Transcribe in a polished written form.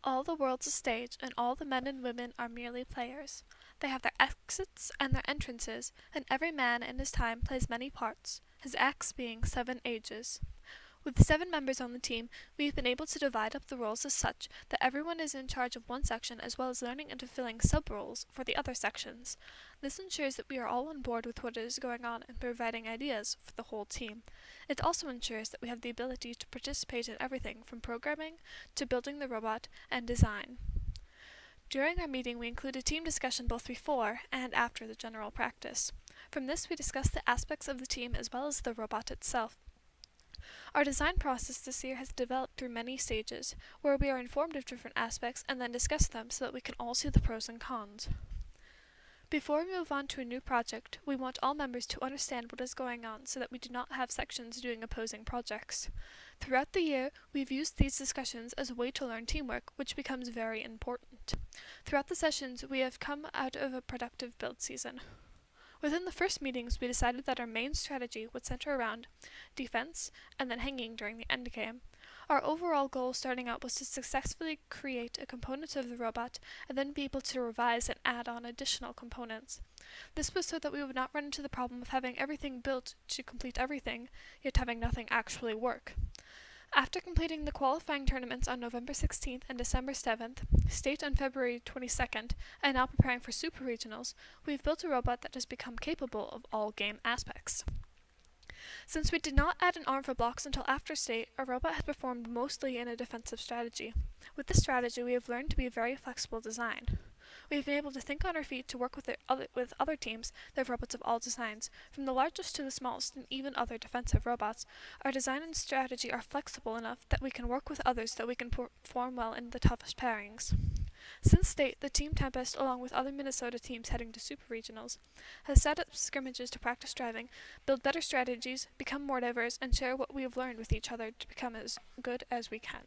All the world's a stage, and all the men and women are merely players. They have their exits and their entrances, and every man in his time plays many parts, his acts being 7 ages. With 7 members on the team, we have been able to divide up the roles as such that everyone is in charge of one section as well as learning and fulfilling sub-roles for the other sections. This ensures that we are all on board with what is going on and providing ideas for the whole team. It also ensures that we have the ability to participate in everything from programming to building the robot and design. During our meeting, we include a team discussion both before and after the general practice. From this, we discuss the aspects of the team as well as the robot itself. Our design process this year has developed through many stages, where we are informed of different aspects and then discuss them so that we can all see the pros and cons. Before we move on to a new project, we want all members to understand what is going on so that we do not have sections doing opposing projects. Throughout the year, we've used these discussions as a way to learn teamwork, which becomes very important. Throughout the sessions, we have come out of a productive build season. Within the first meetings, we decided that our main strategy would center around defense and then hanging during the endgame. Our overall goal starting out was to successfully create a component of the robot and then be able to revise and add on additional components. This was so that we would not run into the problem of having everything built to complete everything, yet having nothing actually work. After completing the qualifying tournaments on November 16th and December 7th, state on February 22nd, and now preparing for Super Regionals, we've built a robot that has become capable of all game aspects. Since we did not add an arm for blocks until after state, our robot has performed mostly in a defensive strategy. With this strategy, we have learned to be a very flexible design. We have been able to think on our feet to work with other teams that have robots of all designs, from the largest to the smallest and even other defensive robots. Our design and strategy are flexible enough that we can work with others so that we can perform well in the toughest pairings. Since state, the Team Tempest, along with other Minnesota teams heading to Super Regionals, has set up scrimmages to practice driving, build better strategies, become more diverse, and share what we have learned with each other to become as good as we can.